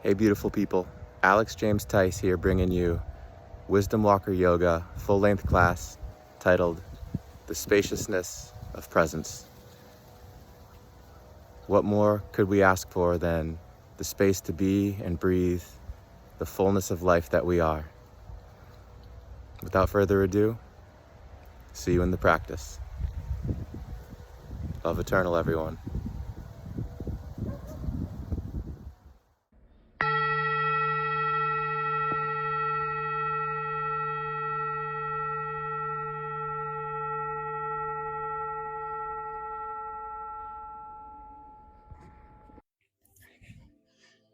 Hey beautiful people, Alex James Tice here bringing you Wisdom Walker Yoga full-length class titled The Spaciousness of Presence. What more could we ask for than the space to be and breathe the fullness of life that we are? Without further ado, see you in the practice. Love eternal, everyone.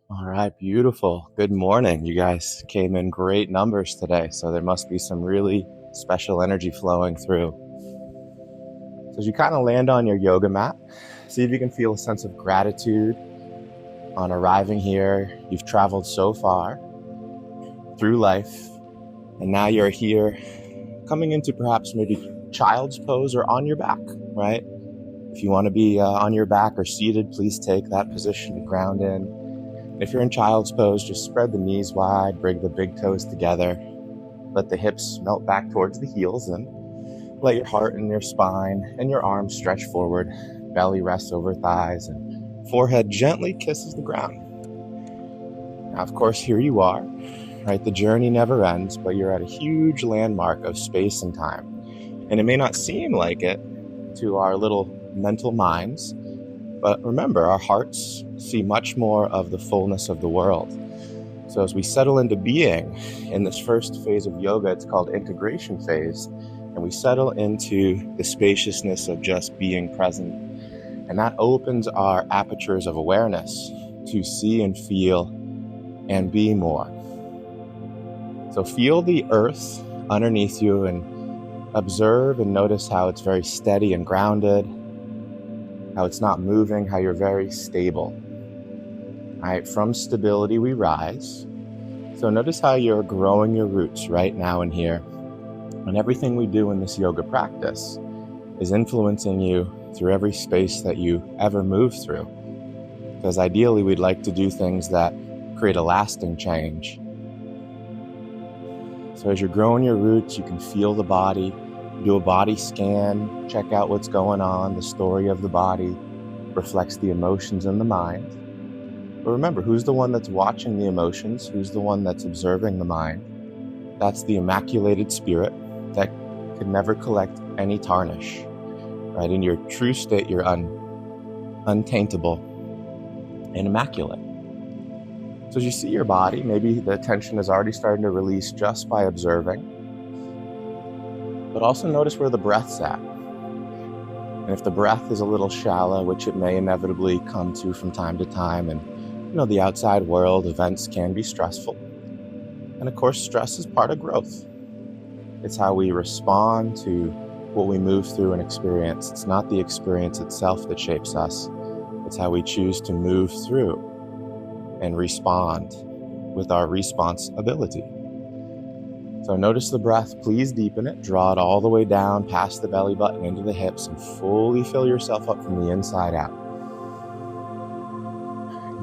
All right, beautiful. Good morning. You guys came in great numbers today, so there must be some really special energy flowing through. So as you kind of land on your yoga mat, see if you can feel a sense of gratitude on arriving here. You've traveled so far through life, and now you're here coming into perhaps maybe child's pose or on your back, right? If you want to be on your back or seated, please take that position to ground in. If you're in child's pose, just spread the knees wide, bring the big toes together, let the hips melt back towards the heels, and let your heart and your spine and your arms stretch forward, belly rests over thighs, and forehead gently kisses the ground. Now, of course, here you are, right? The journey never ends, but you're at a huge landmark of space and time. And it may not seem like it to our little mental minds, but remember, our hearts see much more of the fullness of the world. So as we settle into being in this first phase of yoga, it's called integration phase, and we settle into the spaciousness of just being present. And that opens our apertures of awareness to see and feel and be more. So feel the earth underneath you and observe and notice how it's very steady and grounded, how it's not moving, how you're very stable. All right, from stability we rise. So notice how you're growing your roots right now and here. And everything we do in this yoga practice is influencing you through every space that you ever move through. Because ideally we'd like to do things that create a lasting change. So as you're growing your roots, you can feel the body, do a body scan, check out what's going on. The story of the body reflects the emotions in the mind. But remember, who's the one that's watching the emotions? Who's the one that's observing the mind? That's the immaculated spirit that could never collect any tarnish, right? In your true state, you're untaintable and immaculate. So as you see your body, maybe the tension is already starting to release just by observing. But also notice where the breath's at. And if the breath is a little shallow, which it may inevitably come to from time to time, and the outside world, events can be stressful. And of course, stress is part of growth. It's how we respond to what we move through and experience. It's not the experience itself that shapes us. It's how we choose to move through and respond with our response ability. So notice the breath, please deepen it, draw it all the way down past the belly button into the hips and fully fill yourself up from the inside out.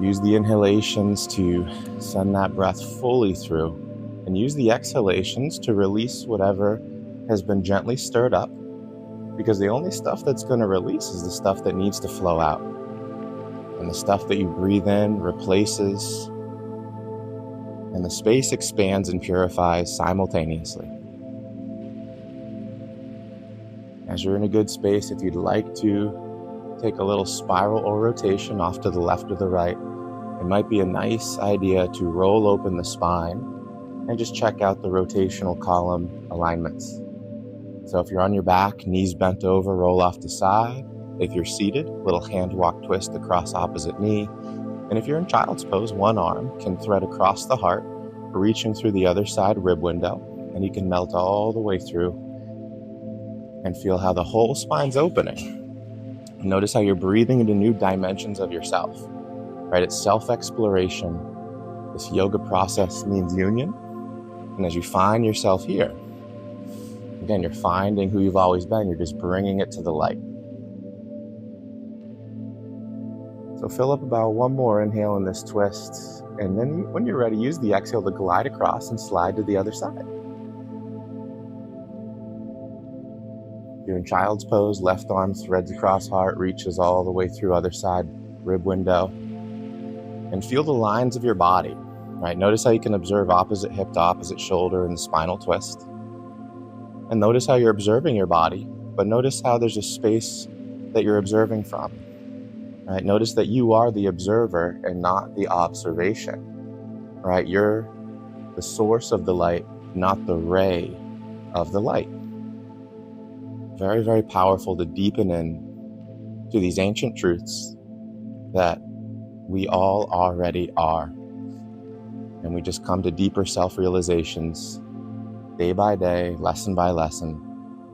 Use the inhalations to send that breath fully through and use the exhalations to release whatever has been gently stirred up, because the only stuff that's going to release is the stuff that needs to flow out. And the stuff that you breathe in replaces, and the space expands and purifies simultaneously. As you're in a good space, if you'd like to take a little spiral or rotation off to the left or the right, it might be a nice idea to roll open the spine and just check out the rotational column alignments. So if you're on your back, knees bent over, roll off to side. If you're seated, little hand walk twist across opposite knee. And if you're in child's pose, one arm can thread across the heart, reaching through the other side rib window, and you can melt all the way through and feel how the whole spine's opening. And notice how you're breathing into new dimensions of yourself, right? It's self-exploration. This yoga process means union. And as you find yourself here, again, you're finding who you've always been. You're just bringing it to the light. So fill up about one more inhale in this twist. And then when you're ready, use the exhale to glide across and slide to the other side. You're in child's pose, left arm threads across heart, reaches all the way through other side rib window. And feel the lines of your body, right? Notice how you can observe opposite hip to opposite shoulder in the spinal twist. And notice how you're observing your body, but notice how there's a space that you're observing from, right? Notice that you are the observer and not the observation, right? You're the source of the light, not the ray of the light. Very, very powerful to deepen in to these ancient truths that we all already are. And we just come to deeper self-realizations day by day, lesson by lesson,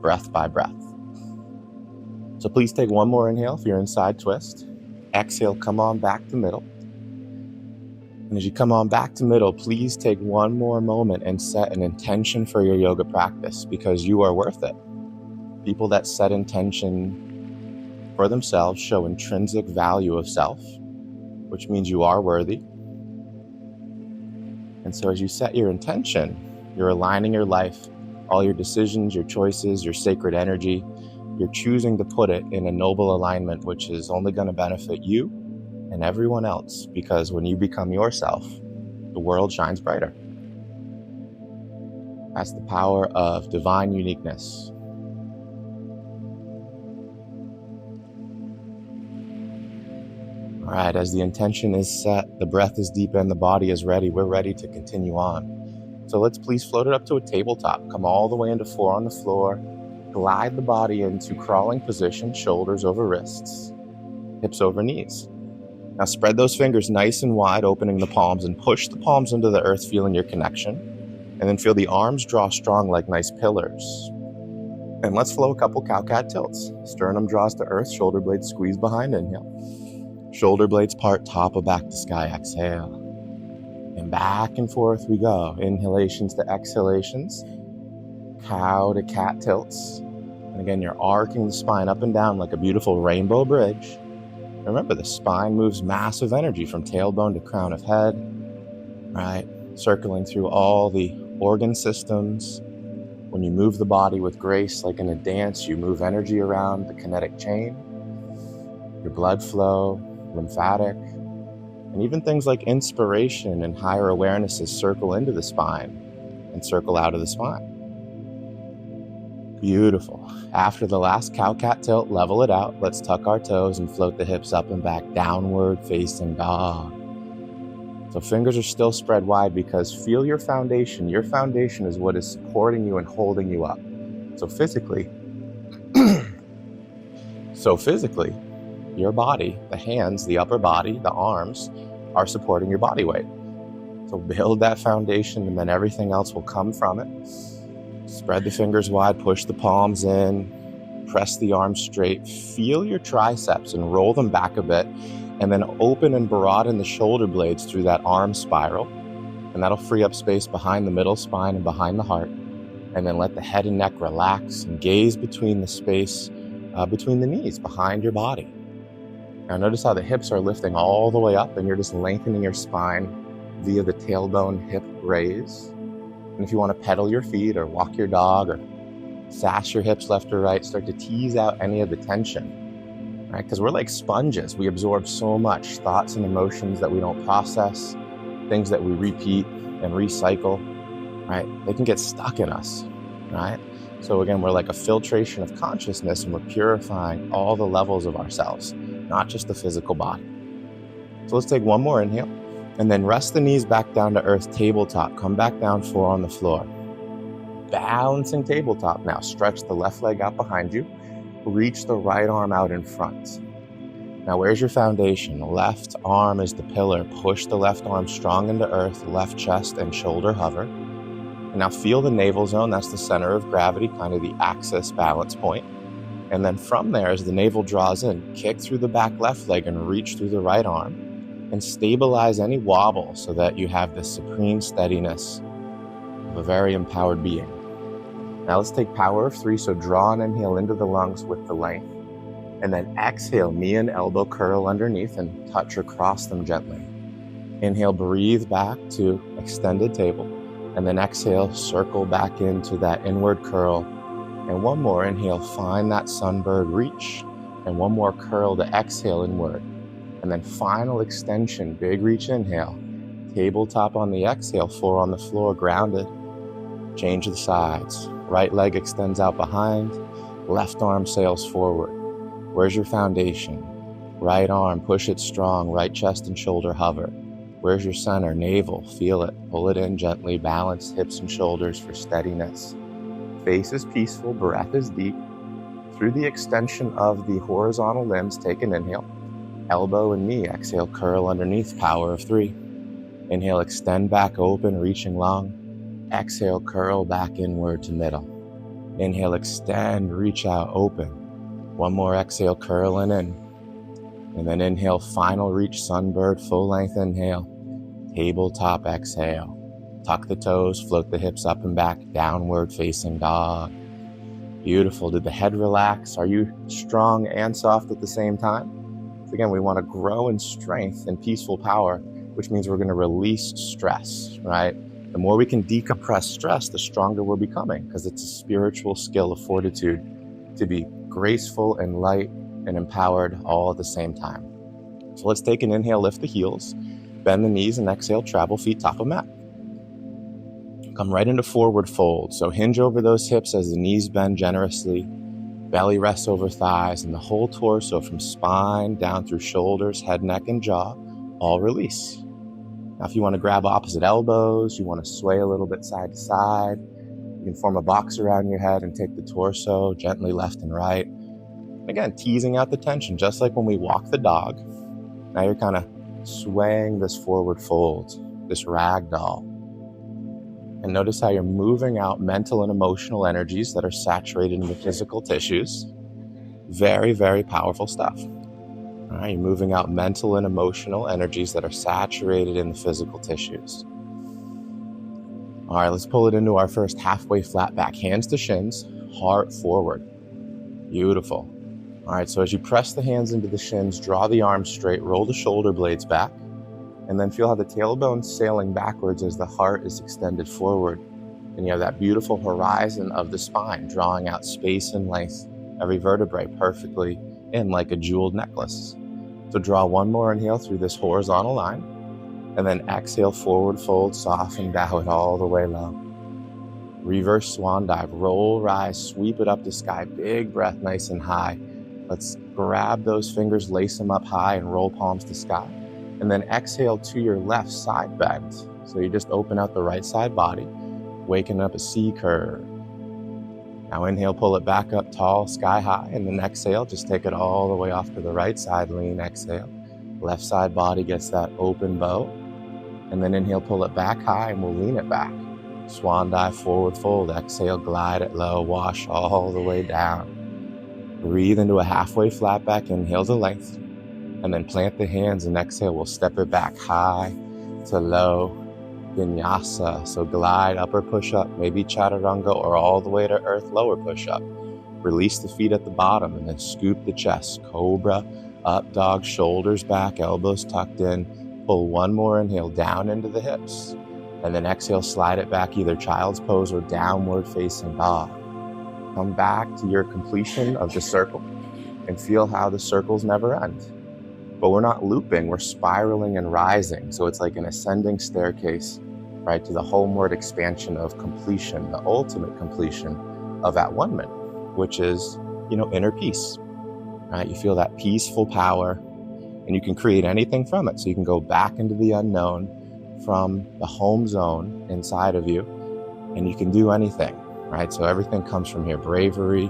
breath by breath. So please take one more inhale if you're in side twist. Exhale, come on back to middle. And as you come on back to middle, please take one more moment and set an intention for your yoga practice, because you are worth it. People that set intention for themselves show intrinsic value of self, which means you are worthy. And so as you set your intention, you're aligning your life, all your decisions, your choices, your sacred energy. You're choosing to put it in a noble alignment, which is only going to benefit you and everyone else, because when you become yourself, the world shines brighter. That's the power of divine uniqueness. All right, as the intention is set, the breath is deep and the body is ready, we're ready to continue on. So let's please float it up to a tabletop. Come all the way into 4 on the floor. Glide the body into crawling position, shoulders over wrists, hips over knees. Now spread those fingers nice and wide, opening the palms, and push the palms into the earth, feeling your connection. And then feel the arms draw strong like nice pillars. And let's flow a couple cow-cat tilts. Sternum draws to earth, shoulder blades squeeze behind, inhale. Shoulder blades part, top of back to sky, exhale. And back and forth we go. Inhalations to exhalations. Cow to cat tilts. And again, you're arcing the spine up and down like a beautiful rainbow bridge. Remember, the spine moves massive energy from tailbone to crown of head, right? Circling through all the organ systems. When you move the body with grace, like in a dance, you move energy around the kinetic chain. Your blood flow, lymphatic, and even things like inspiration and higher awarenesses circle into the spine and circle out of the spine. Beautiful. After the last cow-cat tilt, level it out. Let's tuck our toes and float the hips up and back, downward facing dog. So fingers are still spread wide, because feel your foundation. Your foundation is what is supporting you and holding you up. So physically, your body, the hands, the upper body, the arms are supporting your body weight. So build that foundation, and then everything else will come from it. Spread the fingers wide, push the palms in, press the arms straight, feel your triceps and roll them back a bit, and then open and broaden the shoulder blades through that arm spiral. And that'll free up space behind the middle spine and behind the heart. And then let the head and neck relax and gaze between the space between the knees, behind your body. Now notice how the hips are lifting all the way up, and you're just lengthening your spine via the tailbone hip raise. And if you want to pedal your feet or walk your dog or sass your hips left or right, start to tease out any of the tension, right? Because we're like sponges. We absorb so much thoughts and emotions that we don't process, things that we repeat and recycle, right? They can get stuck in us, right? So again, we're like a filtration of consciousness, and we're purifying all the levels of ourselves, not just the physical body. So let's take one more inhale. And then rest the knees back down to earth, tabletop. Come back down, 4 on the floor. Balancing tabletop now. Stretch the left leg out behind you. Reach the right arm out in front. Now where's your foundation? Left arm is the pillar. Push the left arm strong into earth, left chest and shoulder hover. And now feel the navel zone. That's the center of gravity, kind of the axis balance point. And then from there, as the navel draws in, kick through the back left leg and reach through the right arm. And stabilize any wobble so that you have the supreme steadiness of a very empowered being. Now let's take power of 3. So draw and inhale into the lungs with the length. And then exhale, knee and elbow curl underneath and touch or cross them gently. Inhale, breathe back to extended table. And then exhale, circle back into that inward curl. And one more, inhale, find that sunbird reach. And one more curl to exhale inward. And then final extension, big reach inhale. Tabletop on the exhale, 4 on the floor, grounded. Change the sides. Right leg extends out behind. Left arm sails forward. Where's your foundation? Right arm, push it strong. Right chest and shoulder hover. Where's your center? Navel, feel it. Pull it in gently. Balance hips and shoulders for steadiness. Face is peaceful. Breath is deep. Through the extension of the horizontal limbs, take an inhale. Elbow and knee, exhale, curl underneath, power of 3. Inhale, extend back open, reaching long. Exhale, curl back inward to middle. Inhale, extend, reach out, open. One more exhale, curling in. And then inhale, final reach, sunbird, full length inhale. Tabletop exhale. Tuck the toes, float the hips up and back, downward facing dog. Beautiful. Did the head relax? Are you strong and soft at the same time? So again, we want to grow in strength and peaceful power, which means we're going to release stress, right? The more we can decompress stress, the stronger we're becoming, because it's a spiritual skill of fortitude to be graceful and light and empowered all at the same time. So let's take an inhale, lift the heels, bend the knees, and exhale, travel feet top of mat. Come right into forward fold. So hinge over those hips as the knees bend generously. Belly rests over thighs, and the whole torso from spine down through shoulders, head, neck, and jaw, all release. Now, if you want to grab opposite elbows, you want to sway a little bit side to side, you can form a box around your head and take the torso gently left and right. Again, teasing out the tension, just like when we walk the dog. Now you're kind of swaying this forward fold, this rag doll. And notice how you're moving out mental and emotional energies that are saturated in the physical tissues. Very, very powerful stuff. All right, you're moving out mental and emotional energies that are saturated in the physical tissues. All right, let's pull it into our first halfway flat back. Hands to shins, heart forward. Beautiful. All right, so as you press the hands into the shins, draw the arms straight, roll the shoulder blades back, and then feel how the tailbone's sailing backwards as the heart is extended forward. And you have that beautiful horizon of the spine, drawing out space and length, every vertebrae perfectly in like a jeweled necklace. So draw one more inhale through this horizontal line, and then exhale, forward fold, soften, bow it all the way low. Reverse swan dive, roll, rise, sweep it up to sky, big breath, nice and high. Let's grab those fingers, lace them up high, and roll palms to sky. And then exhale to your left side bend. So you just open out the right side body, waking up a C curve. Now inhale, pull it back up tall, sky high, and then exhale, just take it all the way off to the right side, lean, exhale. Left side body gets that open bow. And then inhale, pull it back high, and we'll lean it back. Swan dive, forward fold, exhale, glide it low, wash all the way down. Breathe into a halfway flat back, inhale to length. And then plant the hands and exhale, we'll step it back high to low, vinyasa. So glide, upper push-up, maybe chaturanga, or all the way to earth, lower push-up. Release the feet at the bottom and then scoop the chest. Cobra, up dog, shoulders back, elbows tucked in. Pull one more inhale down into the hips. And then exhale, slide it back, either child's pose or downward facing dog. Come back to your completion of the circle and feel how the circles never end. But we're not looping, we're spiraling and rising. So it's like an ascending staircase, right, to the homeward expansion of completion, the ultimate completion of at-one-ment, which is, inner peace, right? You feel that peaceful power, and you can create anything from it. So you can go back into the unknown from the home zone inside of you, and you can do anything, right? So everything comes from here: bravery,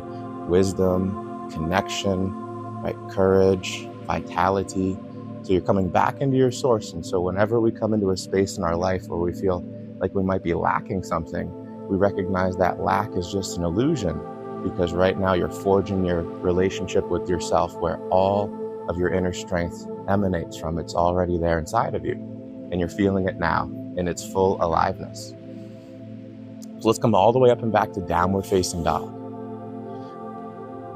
wisdom, connection, right? Courage, vitality. So you're coming back into your source. And so whenever we come into a space in our life where we feel like we might be lacking something, we recognize that lack is just an illusion, because right now you're forging your relationship with yourself where all of your inner strength emanates from. It's already there inside of you, and you're feeling it now in its full aliveness. So let's come all the way up and back to downward facing dog.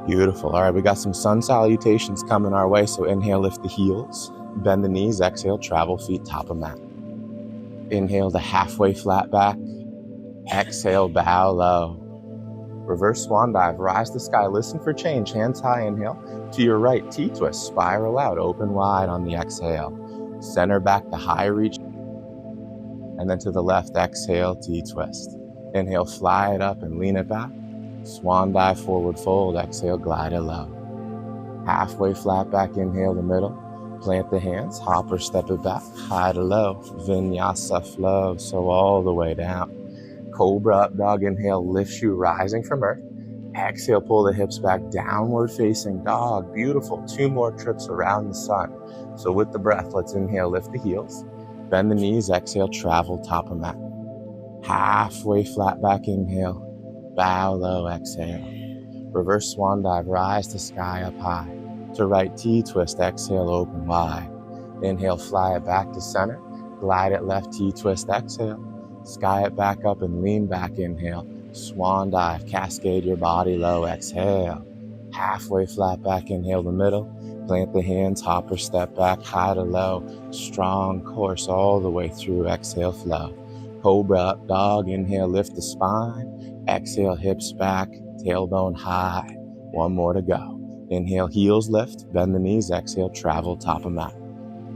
Beautiful. All right, we got some sun salutations coming our way. So inhale, lift the heels, bend the knees, exhale, travel feet top of mat. Inhale to halfway flat back. Exhale, bow low. Reverse swan dive, rise to sky, listen for change, hands high, inhale. To your right, T-twist, spiral out, open wide on the exhale. Center back to high reach. And then to the left, exhale, T-twist. Inhale, fly it up and lean it back. Swan dive, forward fold, exhale, glide it low. Halfway flat back, inhale the middle. Plant the hands, hop or step it back, high to low. Vinyasa flow, so all the way down. Cobra up dog, inhale, lifts you rising from earth. Exhale, pull the hips back, downward facing dog. Beautiful, 2 more trips around the sun. So with the breath, let's inhale, lift the heels. Bend the knees, exhale, travel top of mat. Halfway flat back, inhale. Bow low, exhale. Reverse swan dive, rise to sky up high. To right, T-twist, exhale, open wide. Inhale, fly it back to center. Glide it left, T-twist, exhale. Sky it back up and lean back, inhale. Swan dive, cascade your body low, exhale. Halfway flat back, inhale the middle. Plant the hands, hop or step back, high to low. Strong course all the way through, exhale, flow. Cobra up dog, inhale, lift the spine. Exhale, hips back, tailbone high. 1 more to go. Inhale, heels lift, bend the knees, exhale, travel top of mat.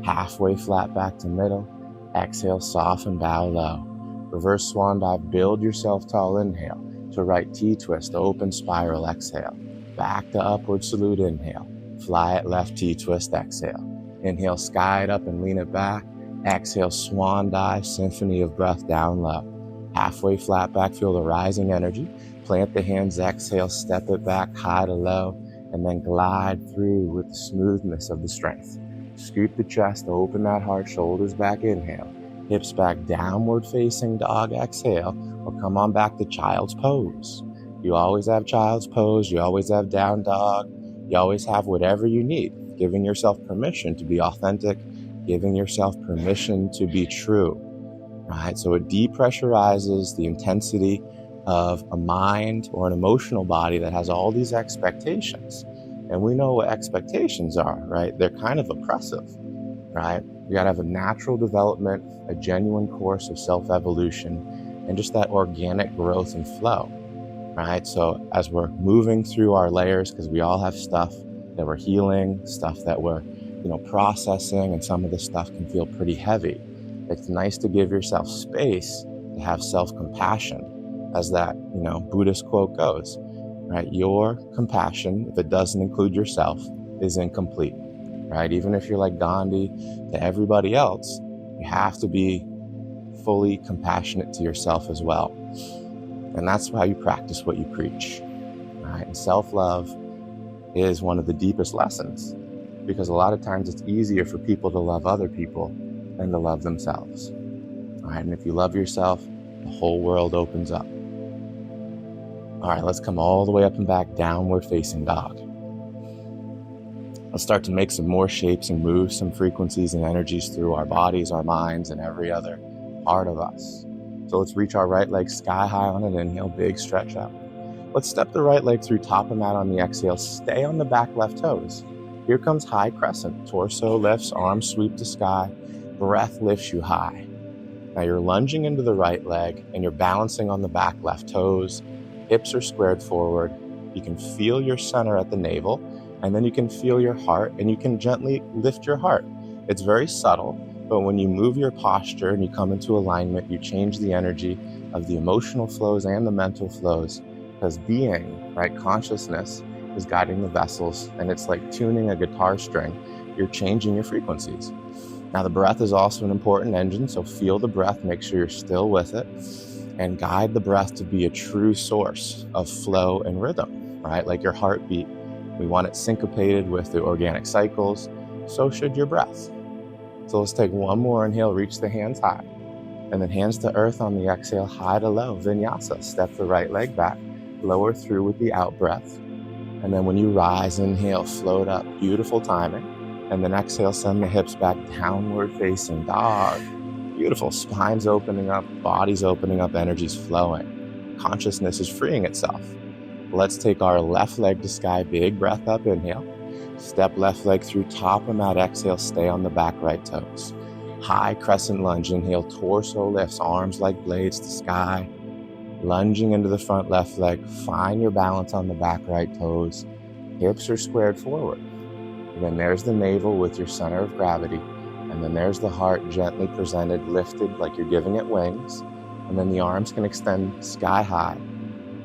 Halfway flat back to middle. Exhale, soften, bow low. Reverse swan dive, build yourself tall, inhale. To right, T-twist, open spiral, exhale. Back to upward salute, inhale. Fly it left, T-twist, exhale. Inhale, sky it up and lean it back. Exhale, swan dive, symphony of breath down low. Halfway flat back, feel the rising energy. Plant the hands, exhale, step it back, high to low, and then glide through with the smoothness of the strength. Scoop the chest, open that heart, shoulders back, inhale. Hips back, downward facing dog, exhale, or come on back to child's pose. You always have child's pose, you always have down dog, you always have whatever you need, giving yourself permission to be authentic, giving yourself permission to be true, right? So it depressurizes the intensity of a mind or an emotional body that has all these expectations. And we know what expectations are, right? They're kind of oppressive, right? You gotta have a natural development, a genuine course of self-evolution, and just that organic growth and flow, right? So as we're moving through our layers, because we all have stuff that we're healing, stuff that we're, processing, and some of this stuff can feel pretty heavy. It's nice to give yourself space to have self-compassion, as that, Buddhist quote goes, right? Your compassion, if it doesn't include yourself, is incomplete, right? Even if you're like Gandhi to everybody else, you have to be fully compassionate to yourself as well. And that's how you practice what you preach, right? And self-love is one of the deepest lessons, because a lot of times it's easier for people to love other people than to love themselves, all right? And if you love yourself, the whole world opens up. All right, let's come all the way up and back, downward facing dog. Let's start to make some more shapes and move some frequencies and energies through our bodies, our minds, and every other part of us. So let's reach our right leg sky high on an inhale, big stretch out. Let's step the right leg through top of mat on the exhale, stay on the back left toes. Here comes high crescent, torso lifts, arms sweep to sky, breath lifts you high. Now you're lunging into the right leg and you're balancing on the back left toes, hips are squared forward. You can feel your center at the navel, and then you can feel your heart, and you can gently lift your heart. It's very subtle, but when you move your posture and you come into alignment, you change the energy of the emotional flows and the mental flows, because being, right, consciousness is guiding the vessels, and it's like tuning a guitar string. You're changing your frequencies. Now the breath is also an important engine, so feel the breath, make sure you're still with it, and guide the breath to be a true source of flow and rhythm, right? Like your heartbeat. We want it syncopated with the organic cycles. So should your breath. So let's take one more inhale, reach the hands high, and then hands to earth on the exhale, high to low, vinyasa. Step the right leg back, lower through with the out breath. And then when you rise, inhale, float up, beautiful timing. And then exhale, send the hips back, downward facing dog. Beautiful, spine's opening up, body's opening up, energy's flowing. Consciousness is freeing itself. Let's take our left leg to sky, big breath up, inhale. Step left leg through, top and out, exhale, stay on the back right toes. High crescent lunge, inhale, torso lifts, arms like blades to sky. Lunging into the front left leg, find your balance on the back right toes. Hips are squared forward. And then there's the navel with your center of gravity. And then there's the heart gently presented, lifted like you're giving it wings. And then the arms can extend sky high.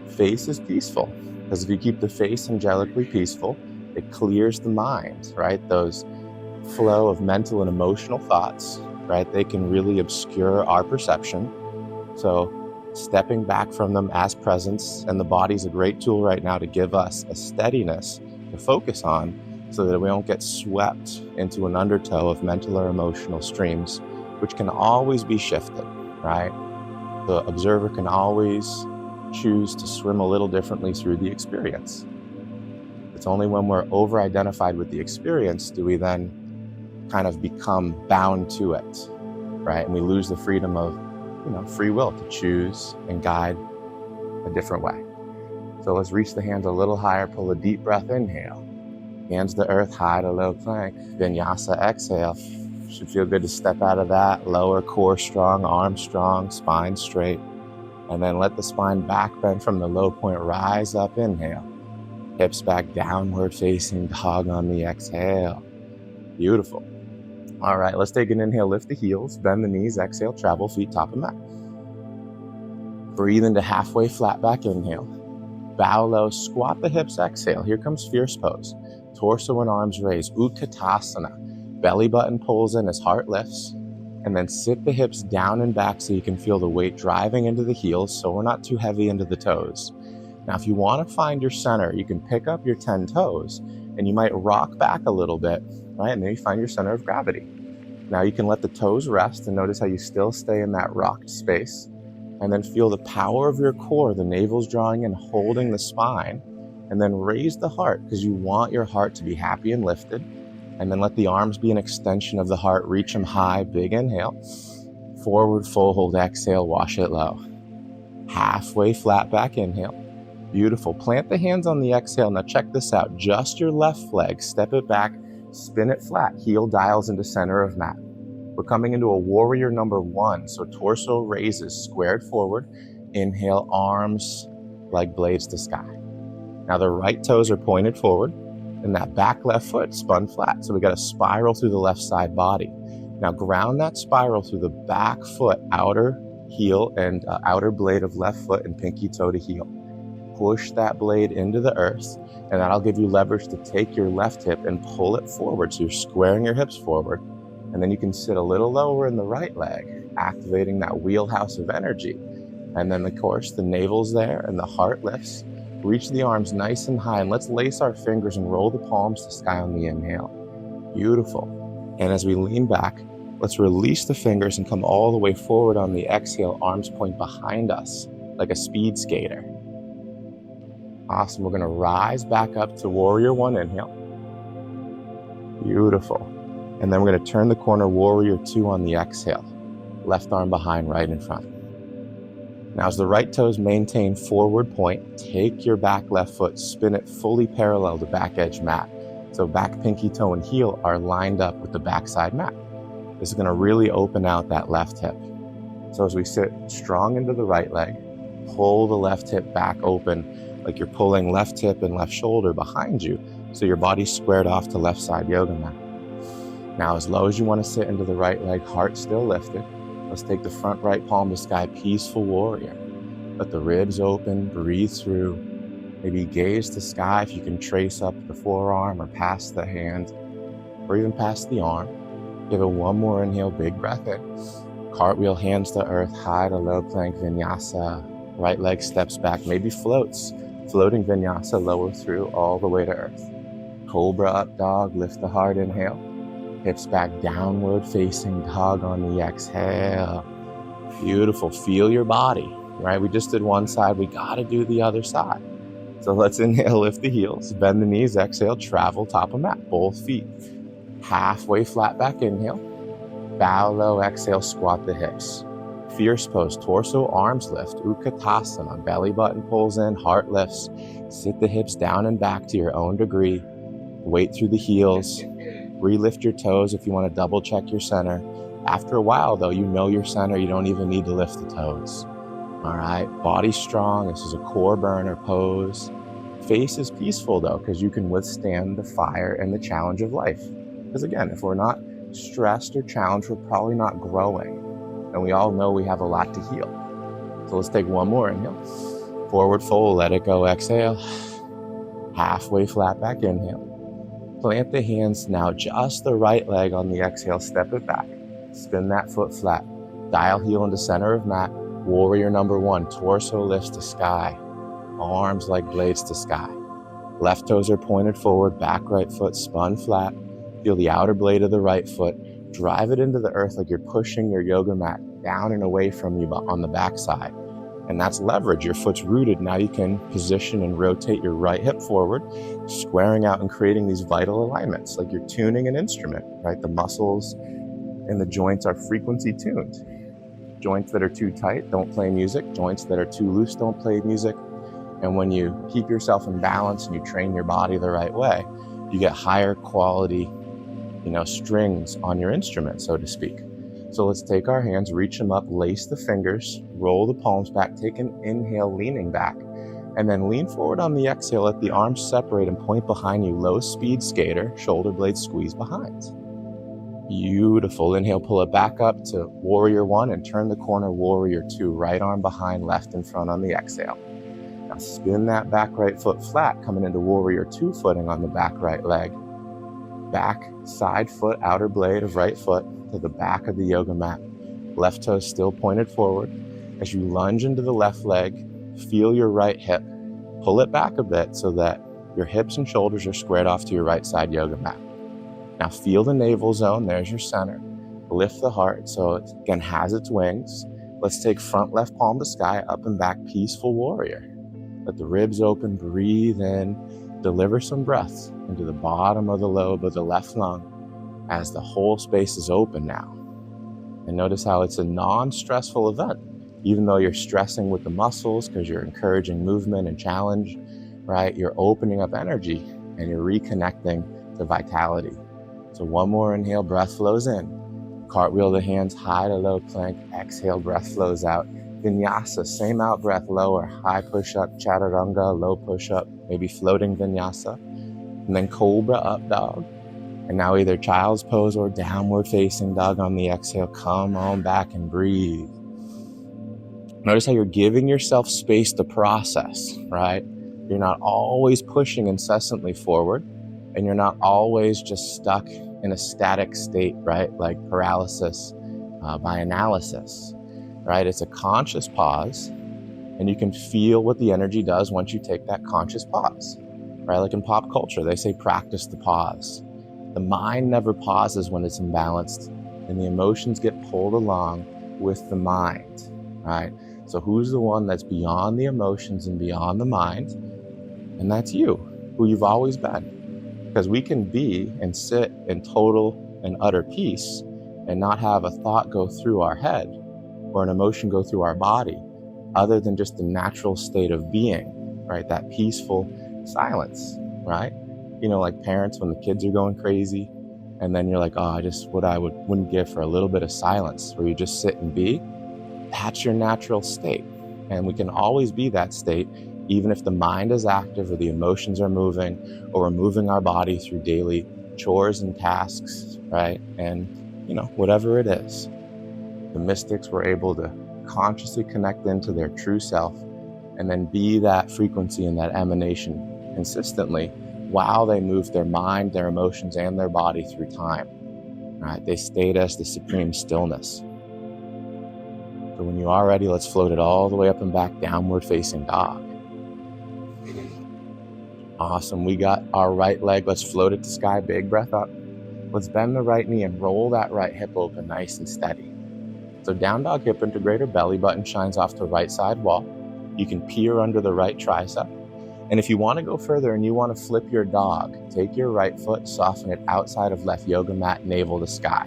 Face is peaceful, because if you keep the face angelically peaceful, it clears the mind, right? Those flow of mental and emotional thoughts, right? They can really obscure our perception. So stepping back from them as presence, and the body's a great tool right now to give us a steadiness to focus on so that we don't get swept into an undertow of mental or emotional streams, which can always be shifted, right? The observer can always choose to swim a little differently through the experience. It's only when we're over-identified with the experience do we then kind of become bound to it, right? And we lose the freedom of, free will to choose and guide a different way. So let's reach the hands a little higher, pull a deep breath, inhale. Hands to earth, high to low plank. Vinyasa, exhale. Should feel good to step out of that. Lower core strong, arms strong, spine straight. And then let the spine back bend from the low point, rise up, inhale. Hips back, downward facing dog on the exhale. Beautiful. All right, let's take an inhale, lift the heels, bend the knees, exhale, travel feet top and back. Breathe into halfway flat back, inhale. Bow low, squat the hips, exhale. Here comes fierce pose. Torso and arms raised, Utkatasana. Belly button pulls in as heart lifts. And then sit the hips down and back so you can feel the weight driving into the heels so we're not too heavy into the toes. Now, if you want to find your center, you can pick up your 10 toes and you might rock back a little bit, right? And then you find your center of gravity. Now you can let the toes rest and notice how you still stay in that rocked space, and then feel the power of your core, the navel's drawing in, holding the spine, and then raise the heart because you want your heart to be happy and lifted. And then let the arms be an extension of the heart, reach them high, big inhale. Forward fold, exhale, wash it low. Halfway flat back, inhale. Beautiful. Plant the hands on the exhale. Now check this out. Just your left leg, step it back, spin it flat. Heel dials into center of mat. We're coming into a warrior number 1. So torso raises, squared forward. Inhale, arms like blades to sky. Now the right toes are pointed forward and that back left foot spun flat. So we got a spiral through the left side body. Now ground that spiral through the back foot, outer heel and outer blade of left foot and pinky toe to heel. Push that blade into the earth, and that'll give you leverage to take your left hip and pull it forward. So you're squaring your hips forward, and then you can sit a little lower in the right leg, activating that wheelhouse of energy. And then of course the navel's there and the heart lifts. Reach the arms nice and high, and let's lace our fingers and roll the palms to sky on the inhale. Beautiful. And as we lean back, let's release the fingers and come all the way forward on the exhale, arms point behind us like a speed skater. Awesome. We're going to rise back up to warrior 1, inhale. Beautiful. And then we're going to turn the corner, warrior 2 on the exhale. Left arm behind, right in front. Now as the right toes maintain forward point, take your back left foot, spin it fully parallel to back edge mat. So back pinky toe and heel are lined up with the backside mat. This is going to really open out that left hip. So as we sit strong into the right leg, pull the left hip back open like you're pulling left hip and left shoulder behind you. So your body's squared off to left side yoga mat. Now as low as you want to sit into the right leg, heart still lifted. Let's take the front right palm to sky, peaceful warrior. Let the ribs open, breathe through. Maybe gaze to sky if you can trace up the forearm or past the hand, or even past the arm. Give it one more inhale, big breath in. Cartwheel, hands to earth, high to low plank, vinyasa. Right leg steps back, maybe floats. Floating vinyasa, lower through all the way to earth. Cobra up dog, lift the heart, inhale. Hips back, downward facing dog on the exhale. Beautiful. Feel your body, right? We just did one side. We got to do the other side. So let's inhale, lift the heels, bend the knees, exhale, travel top of mat, both feet. Halfway flat back, inhale. Bow low, exhale, squat the hips. Fierce pose, torso, arms lift, Utkatasana, belly button pulls in, heart lifts. Sit the hips down and back to your own degree. Weight through the heels. Relift your toes if you want to double check your center. After a while though, you know your center, you don't even need to lift the toes. All right, body strong, this is a core burner pose. Face is peaceful though, because you can withstand the fire and the challenge of life. Because again, if we're not stressed or challenged, we're probably not growing. And we all know we have a lot to heal. So let's take one more inhale. Forward fold, let it go, exhale. Halfway flat back, inhale. Plant the hands now, just the right leg on the exhale, step it back. Spin that foot flat. Dial heel into center of mat. Warrior number one, torso lifts to sky. Arms like blades to sky. Left toes are pointed forward, back right foot spun flat. Feel the outer blade of the right foot. Drive it into the earth like you're pushing your yoga mat down and away from you on the back side. And that's leverage. Your foot's rooted. Now you can position and rotate your right hip forward, squaring out and creating these vital alignments, like you're tuning an instrument, right? The muscles and the joints are frequency tuned. Joints that are too tight don't play music. Joints that are too loose don't play music. And when you keep yourself in balance and you train your body the right way, you get higher quality, strings on your instrument, so to speak. So let's take our hands, reach them up, lace the fingers, roll the palms back, take an inhale, leaning back, and then lean forward on the exhale, let the arms separate and point behind you, low speed skater, shoulder blades squeeze behind. Beautiful. Inhale, pull it back up to warrior one and turn the corner, warrior two, right arm behind, left in front on the exhale. Now spin that back right foot flat, coming into warrior two footing on the back right leg. Back side foot, outer blade of right foot to the back of the yoga mat. Left toe still pointed forward. As you lunge into the left leg, feel your right hip. Pull it back a bit so that your hips and shoulders are squared off to your right side yoga mat. Now feel the navel zone, there's your center. Lift the heart so it again has its wings. Let's take front left palm to sky, up and back, peaceful warrior. Let the ribs open, breathe in, deliver some breaths into the bottom of the lobe of the left lung as the whole space is open now. And notice how it's a non-stressful event, even though you're stressing with the muscles because you're encouraging movement and challenge, right? You're opening up energy and you're reconnecting to vitality. So one more inhale, breath flows in. Cartwheel the hands, high to low plank, exhale, breath flows out. Vinyasa, same out breath, lower, high push-up, chaturanga, low push-up, maybe floating vinyasa. And then cobra up dog. And now either child's pose or downward facing dog on the exhale. Come on back and breathe. Notice how you're giving yourself space to process, right? You're not always pushing incessantly forward, and you're not always just stuck in a static state, right? Like paralysis by analysis, right? It's a conscious pause, and you can feel what the energy does once you take that conscious pause, right? Like in pop culture, they say practice the pause. The mind never pauses when it's imbalanced, and the emotions get pulled along with the mind, right? So who's the one that's beyond the emotions and beyond the mind? And that's you, who you've always been. Because we can be and sit in total and utter peace and not have a thought go through our head or an emotion go through our body other than just the natural state of being, right? That peaceful silence, right? Like parents when the kids are going crazy and then you're like, oh, what I wouldn't give for a little bit of silence where you just sit and be. That's your natural state. And we can always be that state even if the mind is active or the emotions are moving or we're moving our body through daily chores and tasks, right? And, whatever it is, the mystics were able to consciously connect into their true self and then be that frequency and that emanation consistently while they moved their mind, their emotions, and their body through time, right? They stayed as the supreme stillness. So when you are ready, let's float it all the way up and back, downward facing dog. Awesome. We got our right leg. Let's float it to sky. Big breath up. Let's bend the right knee and roll that right hip open nice and steady. So down dog hip integrator, belly button shines off the right side wall. You can peer under the right tricep. And if you want to go further and you want to flip your dog, take your right foot, soften it outside of left yoga mat, navel to sky.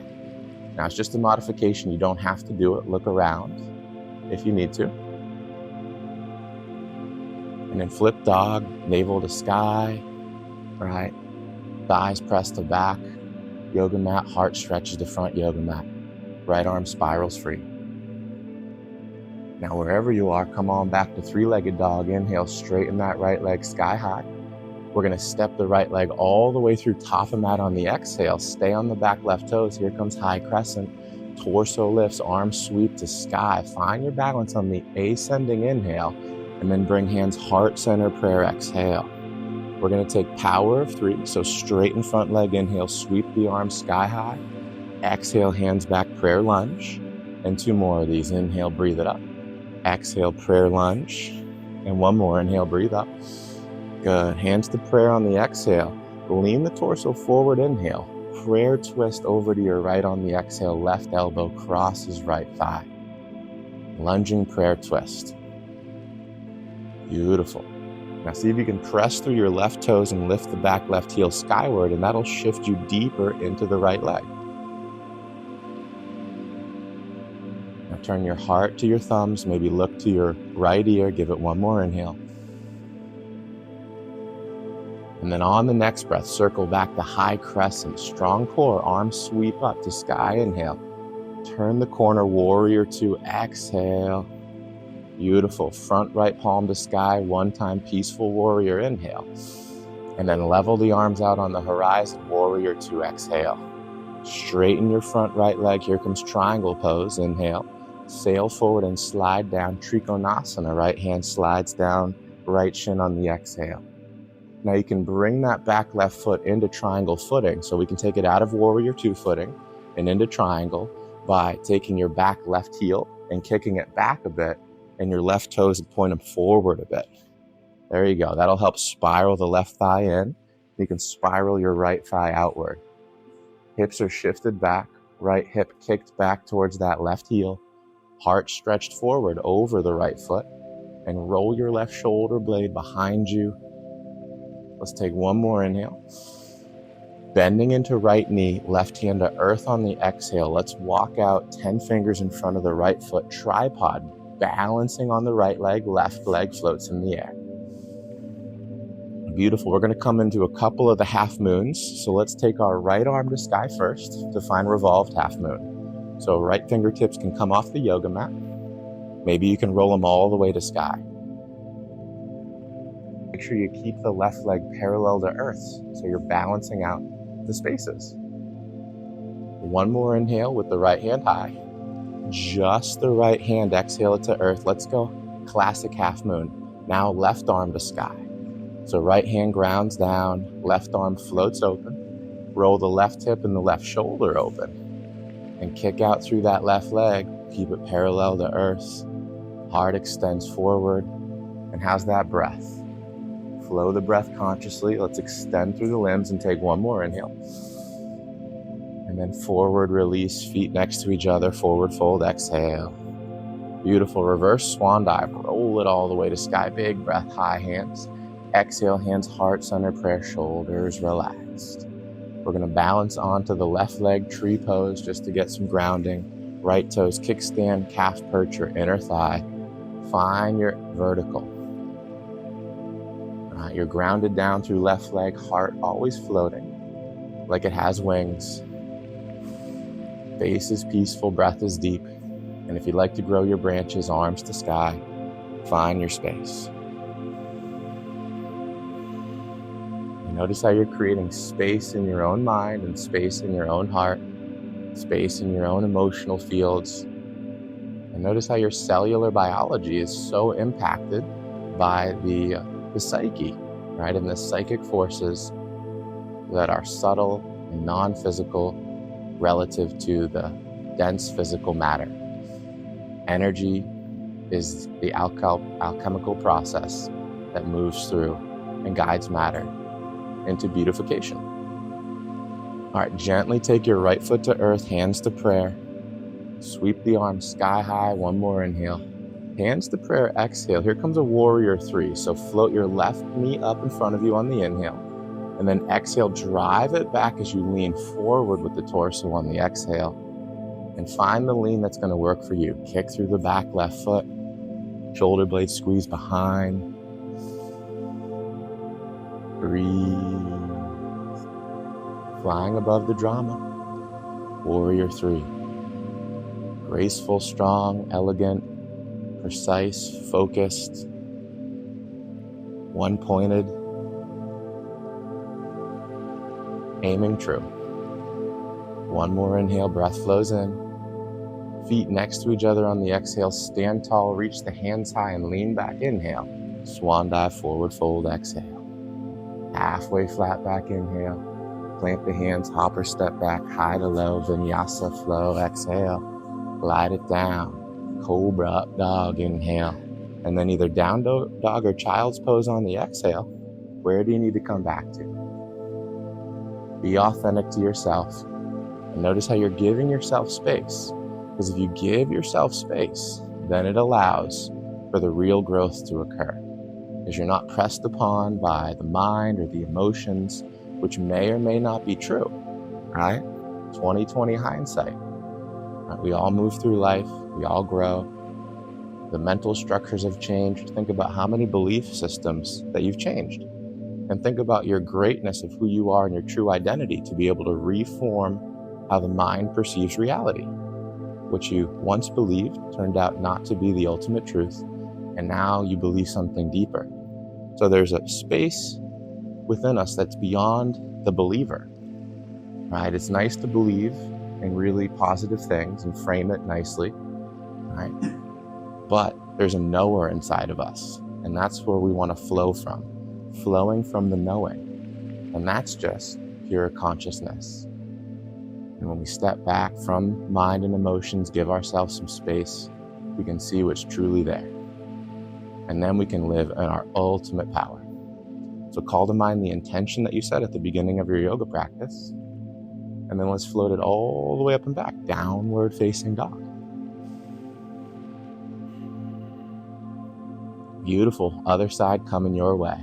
Now it's just a modification. You don't have to do it. Look around. if you need to. And then flip dog, navel to sky, right? Thighs press to back, yoga mat, heart stretches to front yoga mat. Right arm spirals free. Now wherever you are, come on back to three-legged dog. Inhale, straighten that right leg sky high. We're gonna step the right leg all the way through top of mat on the exhale. Stay on the back left toes. Here comes high crescent. Torso lifts, arms sweep to sky. Find your balance on the ascending inhale, and then bring hands heart center prayer, exhale. We're gonna take power of 3, so straighten front leg, inhale, sweep the arms sky high. Exhale, hands back, prayer lunge. And 2 more of these. Inhale, breathe it up. Exhale, prayer lunge. And 1 more, inhale, breathe up. Good, hands to prayer on the exhale. Lean the torso forward, inhale. Prayer twist over to your right on the exhale. Left elbow crosses right thigh. Lunging prayer twist. Beautiful. Now see if you can press through your left toes and lift the back left heel skyward, and that'll shift you deeper into the right leg. Now turn your heart to your thumbs, maybe look to your right ear, give it 1 more inhale. And then on the next breath, circle back to high crescent, strong core, arms sweep up to sky, inhale. Turn the corner, warrior 2, exhale. Beautiful, front right palm to sky, 1 time peaceful warrior, inhale. And then level the arms out on the horizon, warrior 2, exhale. Straighten your front right leg, here comes triangle pose, inhale. Sail forward and slide down, Trikonasana, right hand slides down, right shin on the exhale. Now you can bring that back left foot into triangle footing, so we can take it out of warrior 2 footing and into triangle by taking your back left heel and kicking it back a bit, and your left toes and point them forward a bit. There you go. That'll help spiral the left thigh in. You can spiral your right thigh outward. Hips are shifted back, right hip kicked back towards that left heel, heart stretched forward over the right foot, and roll your left shoulder blade behind you. Let's take 1 more inhale. Bending into right knee, left hand to earth on the exhale. Let's walk out 10 fingers in front of the right foot, tripod, balancing on the right leg, left leg floats in the air. Beautiful. We're going to come into a couple of the half moons. So let's take our right arm to sky first to find revolved half moon. So right fingertips can come off the yoga mat. Maybe you can roll them all the way to sky. Make sure you keep the left leg parallel to earth, so you're balancing out the spaces. 1 more inhale with the right hand high. Just the right hand, exhale it to earth. Let's go classic half moon. Now left arm to sky. So right hand grounds down, left arm floats open. Roll the left hip and the left shoulder open. And kick out through that left leg. Keep it parallel to earth. Heart extends forward. And how's that breath? Flow the breath consciously. Let's extend through the limbs and take 1 more inhale. And then forward release, feet next to each other, forward fold, exhale. Beautiful, reverse swan dive, roll it all the way to sky, big breath, high hands. Exhale, hands heart center prayer, shoulders relaxed. We're gonna balance onto the left leg, tree pose, just to get some grounding. Right toes, kickstand, calf perch, or inner thigh. Find your vertical. You're grounded down through left leg, heart always floating, like it has wings. Face is peaceful, breath is deep. And if you'd like to grow your branches, arms to sky, find your space. And notice how you're creating space in your own mind and space in your own heart, space in your own emotional fields. And notice how your cellular biology is so impacted by the psyche, right? And the psychic forces that are subtle and non-physical relative to the dense physical matter. Energy is the alchemical process that moves through and guides matter into beautification. All right, gently take your right foot to earth, hands to prayer. Sweep the arms sky high, 1 more inhale. Hands to prayer, exhale. Here comes a warrior 3. So float your left knee up in front of you on the inhale. And then exhale, drive it back as you lean forward with the torso on the exhale. And find the lean that's going to work for you. Kick through the back left foot, shoulder blades squeeze behind. Breathe. Flying above the drama. Warrior 3. Graceful, strong, elegant, precise, focused, one-pointed, aiming true. One more inhale, breath flows in. Feet next to each other on the exhale, stand tall, reach the hands high and lean back, inhale. Swan dive, forward fold, exhale. Halfway flat back, inhale. Plant the hands, hopper step back, high to low, vinyasa flow, exhale. Glide it down, cobra up dog, inhale. And then either down dog or child's pose on the exhale. Where do you need to come back to? Be authentic to yourself. And notice how you're giving yourself space. Because if you give yourself space, then it allows for the real growth to occur. Because you're not pressed upon by the mind or the emotions, which may or may not be true, right? 20/20 hindsight. Right? We all move through life. We all grow. The mental structures have changed. Think about how many belief systems that you've changed. And think about your greatness of who you are and your true identity to be able to reform how the mind perceives reality. What you once believed turned out not to be the ultimate truth, and now you believe something deeper. So there's a space within us that's beyond the believer, right? It's nice to believe in really positive things and frame it nicely, right? But there's a knower inside of us, and that's where we want to flow from, flowing from the knowing, and that's just pure consciousness. And when we step back from mind and emotions, give ourselves some space, we can see what's truly there. And then we can live in our ultimate power. So call to mind the intention that you set at the beginning of your yoga practice. And then let's float it all the way up and back, downward facing dog. Beautiful. Other side coming your way.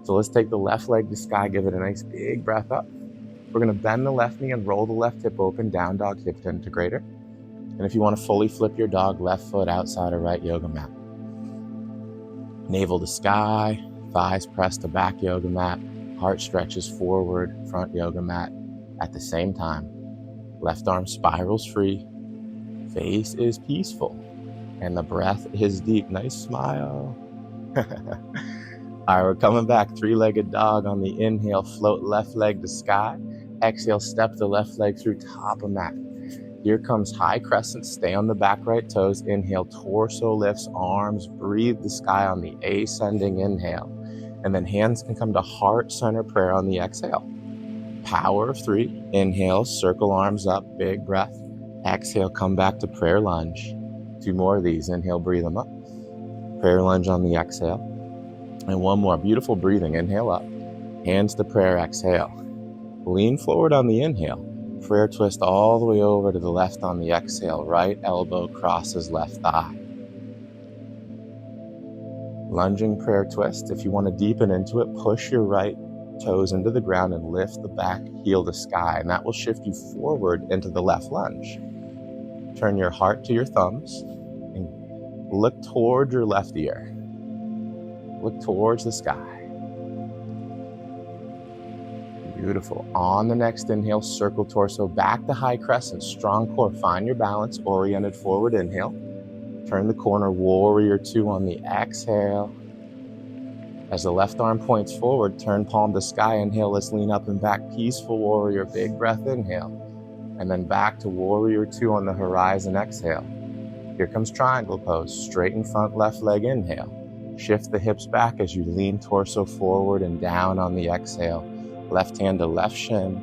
So let's take the left leg to sky, give it a nice big breath up. We're going to bend the left knee and roll the left hip open, down dog, hip to integrator. And if you want to fully flip your dog, left foot outside of right yoga mat. Navel to sky, thighs press to back yoga mat, heart stretches forward, front yoga mat. At the same time, left arm spirals free, face is peaceful, and the breath is deep. Nice smile. All right, we're coming back, three-legged dog on the inhale, float left leg to sky. Exhale, step the left leg through top of mat. Here comes high crescent, stay on the back right toes. Inhale, torso lifts, arms, breathe the sky on the ascending inhale. And then hands can come to heart center prayer on the exhale. Power of 3, inhale, circle arms up, big breath. Exhale, come back to prayer lunge. 2 more of these, inhale, breathe them up. Prayer lunge on the exhale. And 1 more, beautiful breathing, inhale up, hands to prayer, exhale. Lean forward on the inhale, prayer twist all the way over to the left on the exhale, right elbow crosses left thigh. Lunging prayer twist, if you want to deepen into it, push your right toes into the ground and lift the back heel to sky, and that will shift you forward into the left lunge. Turn your heart to your thumbs and look toward your left ear. Look towards the sky. Beautiful. On the next inhale, circle torso back to high crescent, strong core. Find your balance, oriented forward inhale. Turn the corner, warrior 2 on the exhale. As the left arm points forward, turn palm to sky, inhale, let's lean up and back, peaceful warrior, big breath, inhale. And then back to warrior 2 on the horizon, exhale. Here comes triangle pose, straighten front left leg, inhale. Shift the hips back as you lean torso forward and down on the exhale. Left hand to left shin.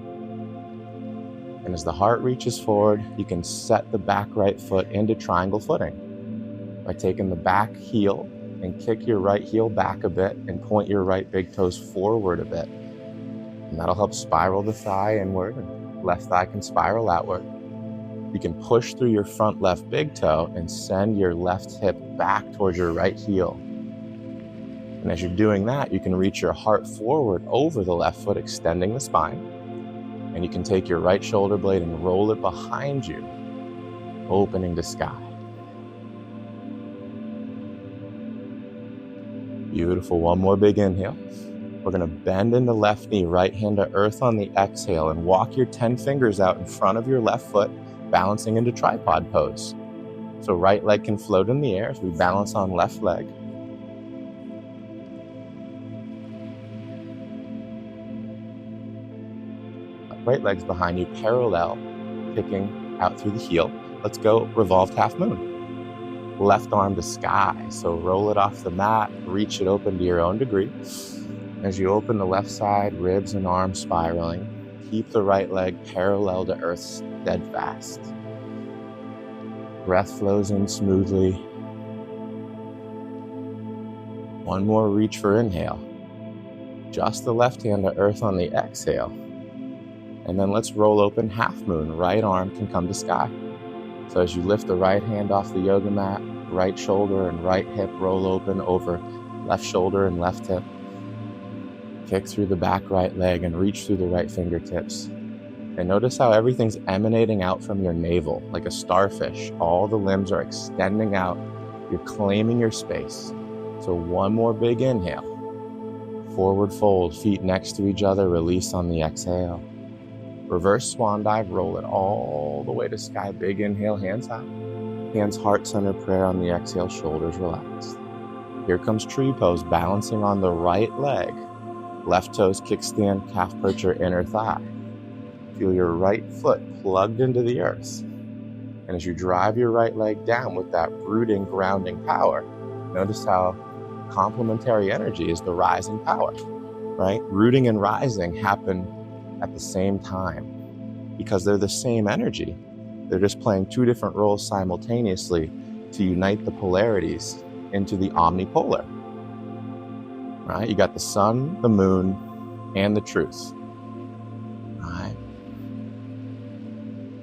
And as the heart reaches forward, you can set the back right foot into triangle footing by taking the back heel and kick your right heel back a bit and point your right big toes forward a bit. And that'll help spiral the thigh inward, and left thigh can spiral outward. You can push through your front left big toe and send your left hip back towards your right heel. And as you're doing that, you can reach your heart forward over the left foot, extending the spine. And you can take your right shoulder blade and roll it behind you. opening to sky. Beautiful. One more big inhale. We're going to bend in the left knee, right hand to earth on the exhale, and walk your 10 fingers out in front of your left foot, balancing into tripod pose. So right leg can float in the air as we balance on left leg. Right leg's behind you, parallel, kicking out through the heel. Let's go revolved half moon. Left arm to sky, so roll it off the mat, reach it open to your own degree. As you open the left side, ribs and arms spiraling, keep the right leg parallel to earth, steadfast. Breath flows in smoothly. One more reach for inhale. Just the left hand to earth on the exhale. And then let's roll open half moon. Right arm can come to sky. So as you lift the right hand off the yoga mat, right shoulder and right hip roll open over left shoulder and left hip. Kick through the back right leg and reach through the right fingertips. And notice how everything's emanating out from your navel like a starfish. All the limbs are extending out. You're claiming your space. So one more big inhale. Forward fold, feet next to each other, release on the exhale. Reverse swan dive, roll it all the way to sky. Big inhale, hands high. Hands heart center prayer on the exhale, shoulders relaxed. Here comes tree pose, balancing on the right leg. Left toes kickstand, calf perch or inner thigh. Feel your right foot plugged into the earth. And as you drive your right leg down with that rooting, grounding power, notice how complementary energy is the rising power, right? Rooting and rising happen at the same time because they're the same energy. They're just playing two different roles simultaneously to unite the polarities into the omnipolar, right? You got the sun, the moon, and the truth, right?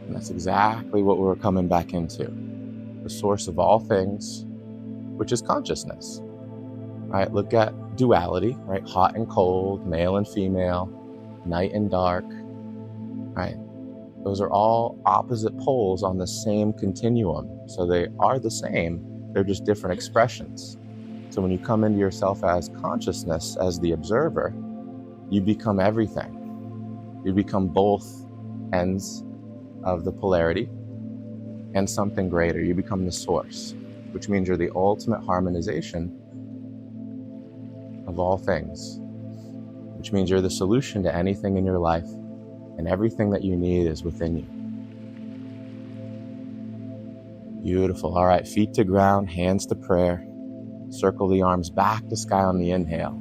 And that's exactly what we're coming back into. The source of all things, which is consciousness, right? Look at duality, right? Hot and cold, male and female, night and dark, right? Those are all opposite poles on the same continuum. So they are the same, they're just different expressions. So when you come into yourself as consciousness, as the observer, you become everything. You become both ends of the polarity and something greater. You become the source, which means you're the ultimate harmonization of all things, which means you're the solution to anything in your life, and everything that you need is within you. Beautiful. All right, feet to ground, hands to prayer. Circle the arms back to sky on the inhale,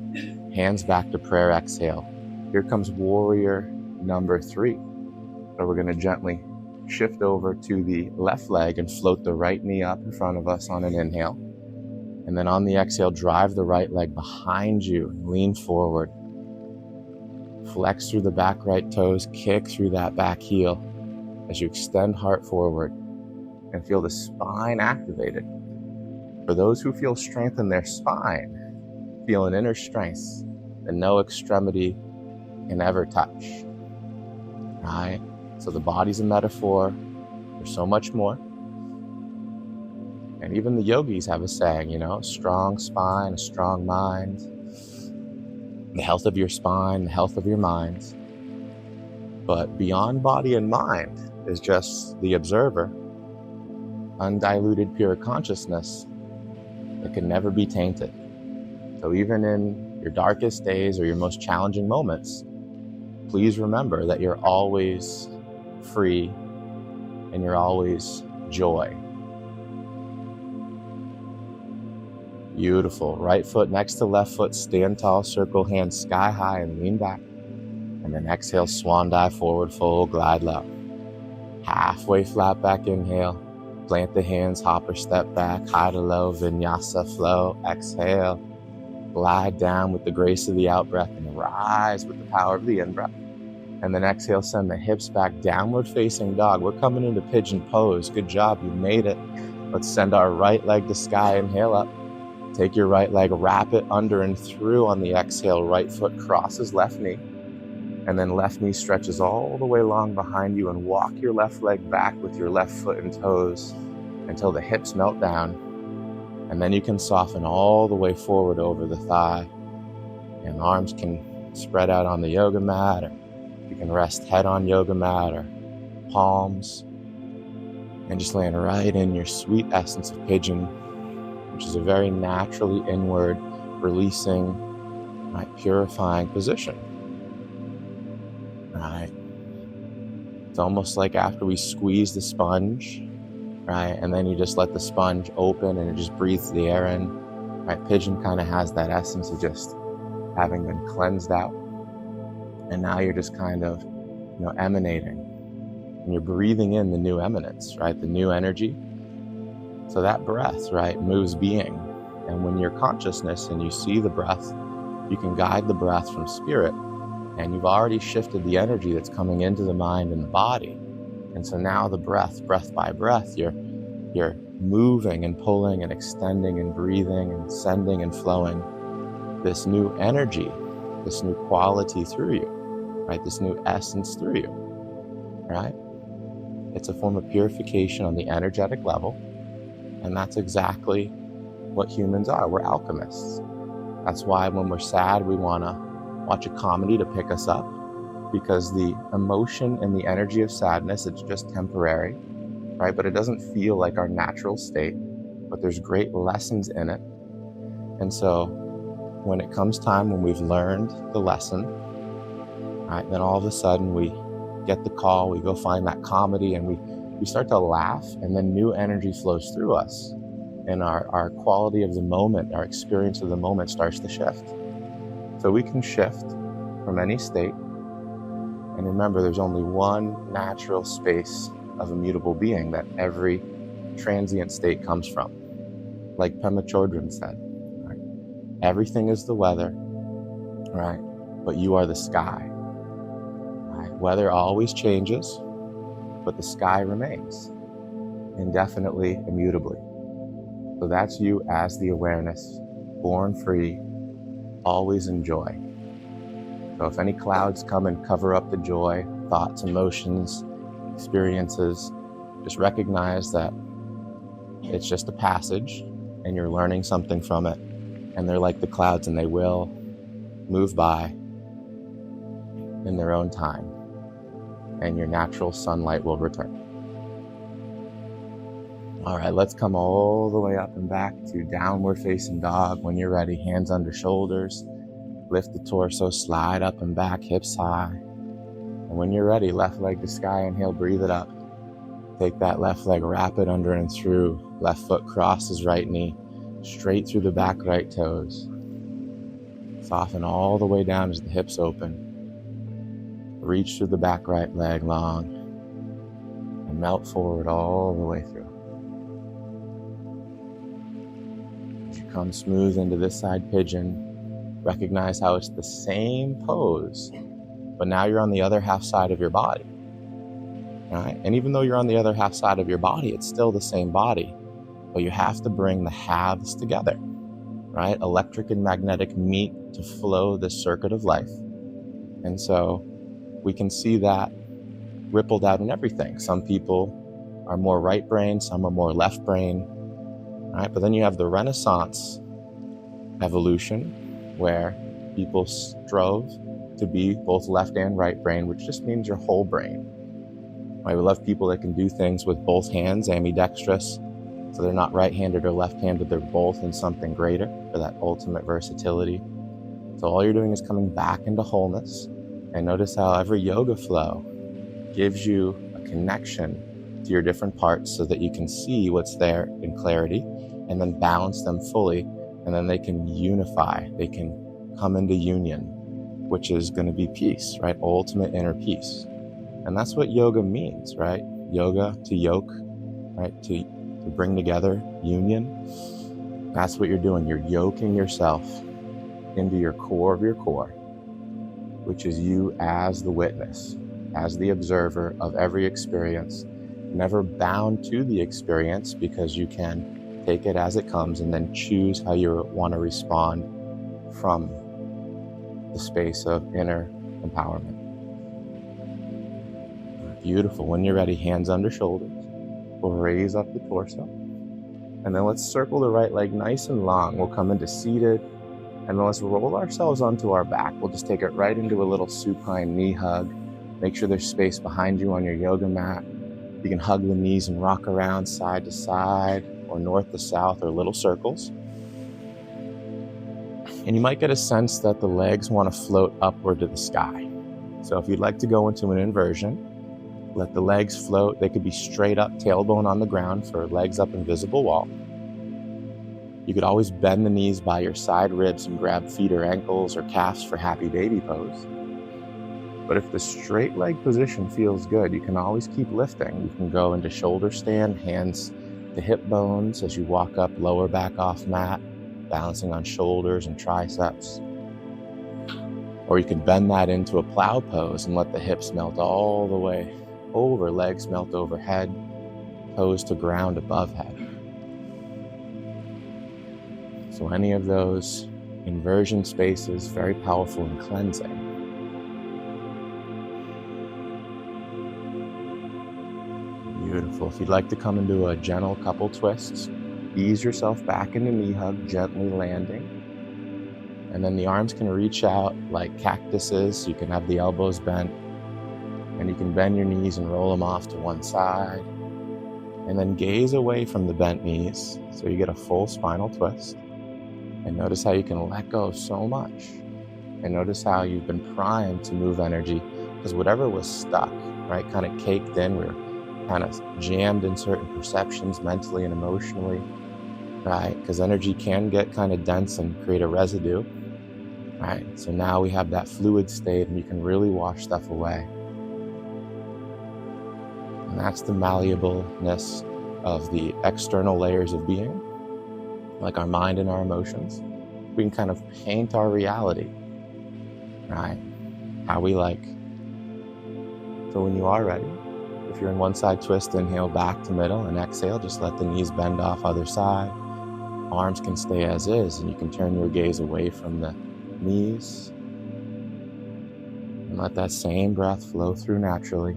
hands back to prayer, exhale. Here comes warrior number 3. So we're gonna gently shift over to the left leg and float the right knee up in front of us on an inhale. And then on the exhale, drive the right leg behind you and lean forward. Flex through the back right toes, kick through that back heel as you extend heart forward and feel the spine activated. For those who feel strength in their spine, feel an inner strength that no extremity can ever touch, right? So the body's a metaphor. There's so much more. And even the yogis have a saying, a strong spine, a strong mind. The health of your spine, the health of your mind. But beyond body and mind is just the observer, undiluted pure consciousness that can never be tainted. So even in your darkest days or your most challenging moments, please remember that you're always free and you're always joy. Beautiful. Right foot next to left foot, stand tall, circle hands sky high and lean back. And then exhale, swan dive, forward fold, glide low. Halfway flat back inhale. Plant the hands, hop or step back, high to low, vinyasa flow. Exhale, glide down with the grace of the out breath and rise with the power of the in breath. And then exhale, send the hips back, downward facing dog. We're coming into pigeon pose. Good job, you made it. Let's send our right leg to sky, inhale up. Take your right leg, wrap it under and through on the exhale. Right foot crosses left knee. And then left knee stretches all the way long behind you, and walk your left leg back with your left foot and toes until the hips melt down. And then you can soften all the way forward over the thigh, and arms can spread out on the yoga mat, or you can rest head on yoga mat or palms, and just land right in your sweet essence of pigeon, which is a very naturally inward, releasing, right, purifying position. Right? It's almost like after we squeeze the sponge, right, and then you just let the sponge open and it just breathes the air in. Right? Pigeon kind of has that essence of just having been cleansed out, and now you're just kind of, emanating, and you're breathing in the new eminence, right, the new energy. So that breath, right, moves being, and when you're consciousness and you see the breath, you can guide the breath from spirit, and you've already shifted the energy that's coming into the mind and the body. And so now the breath by breath, you're moving and pulling and extending and breathing and sending and flowing this new energy, this new quality through you, right? This new essence through you, right? It's a form of purification on the energetic level, and that's exactly what humans are. We're alchemists. That's why when we're sad, we want to watch a comedy to pick us up, because the emotion and the energy of sadness, it's just temporary, right? But it doesn't feel like our natural state, but there's great lessons in it. And so when it comes time when we've learned the lesson, right, then all of a sudden we get the call, we go find that comedy, and we start to laugh, and then new energy flows through us, and our quality of the moment, our experience of the moment starts to shift. So we can shift from any state. And remember, there's only one natural space of immutable being that every transient state comes from. Like Pema Chodron said, right? Everything is the weather, right? But you are the sky. Right? Weather always changes, but the sky remains indefinitely, immutably. So that's you as the awareness, born free, always in joy. So if any clouds come and cover up the joy, thoughts, emotions, experiences, just recognize that it's just a passage and you're learning something from it. And they're like the clouds, and they will move by in their own time, and your natural sunlight will return. All right, let's come all the way up and back to downward facing dog. When you're ready, hands under shoulders, lift the torso, slide up and back, hips high. And when you're ready, left leg to sky, inhale, breathe it up. Take that left leg, wrap it under and through. Left foot crosses right knee, straight through the back right toes. Soften all the way down as the hips open. Reach through the back right leg long, and melt forward all the way through. As you come smooth into this side pigeon, recognize how it's the same pose, but now you're on the other half side of your body. Right? And even though you're on the other half side of your body, it's still the same body, but you have to bring the halves together, right? Electric and magnetic meet to flow this circuit of life. And so we can see that rippled out in everything. Some people are more right brain, some are more left brain, right? But then you have the Renaissance evolution, where people strove to be both left and right brain, which just means your whole brain. Right? We love people that can do things with both hands, ambidextrous, so they're not right-handed or left-handed, they're both in something greater for that ultimate versatility. So all you're doing is coming back into wholeness, and notice how every yoga flow gives you a connection to your different parts so that you can see what's there in clarity and then balance them fully, and then they can unify, they can come into union, which is going to be peace, right? Ultimate inner peace. And that's what yoga means, right? Yoga, to yoke, right? To bring together union. That's what you're doing. You're yoking yourself into your core of your core, which is you as the witness, as the observer of every experience, never bound to the experience, because you can take it as it comes and then choose how you want to respond from the space of inner empowerment. Beautiful. When you're ready, hands under shoulders. We'll raise up the torso. And then let's circle the right leg nice and long. We'll come into seated. And then let's roll ourselves onto our back. We'll just take it right into a little supine knee hug. Make sure there's space behind you on your yoga mat. You can hug the knees and rock around side to side or north to south or little circles. And you might get a sense that the legs want to float upward to the sky. So if you'd like to go into an inversion, let the legs float. They could be straight up, tailbone on the ground for legs up invisible wall. You could always bend the knees by your side ribs and grab feet or ankles or calves for happy baby pose. But if the straight leg position feels good, you can always keep lifting. You can go into shoulder stand, hands to hip bones as you walk up, lower back off mat, balancing on shoulders and triceps. Or you can bend that into a plow pose and let the hips melt all the way over, legs melt overhead, toes to ground above head. So any of those inversion spaces, very powerful and cleansing. Beautiful. If you'd like to come into a gentle couple twists, ease yourself back into knee hug, gently landing. And then the arms can reach out like cactuses. You can have the elbows bent. And you can bend your knees and roll them off to one side. And then gaze away from the bent knees so you get a full spinal twist. And notice how you can let go of so much. And notice how you've been primed to move energy because whatever was stuck, right, kind of caked in, we're kind of jammed in certain perceptions mentally and emotionally, right? Because energy can get kind of dense and create a residue, right? So now we have that fluid state and you can really wash stuff away. And that's the malleableness of the external layers of being, like our mind and our emotions. We can kind of paint our reality, right? How we like. So when you are ready, if you're in one side twist, inhale back to middle, and exhale, just let the knees bend off other side. Arms can stay as is, and you can turn your gaze away from the knees. And let that same breath flow through naturally.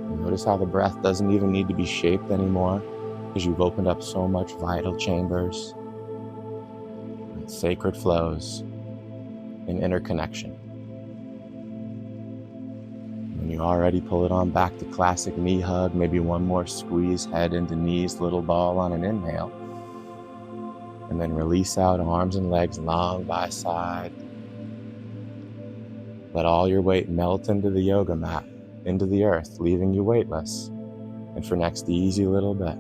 And notice how the breath doesn't even need to be shaped anymore, because you've opened up so much vital chambers, and sacred flows, and interconnection. When you already pull it on back to classic knee hug, maybe one more squeeze, head into knees, little ball on an inhale. And then release out, arms and legs long by side. Let all your weight melt into the yoga mat, into the earth, leaving you weightless. And for next easy little bit,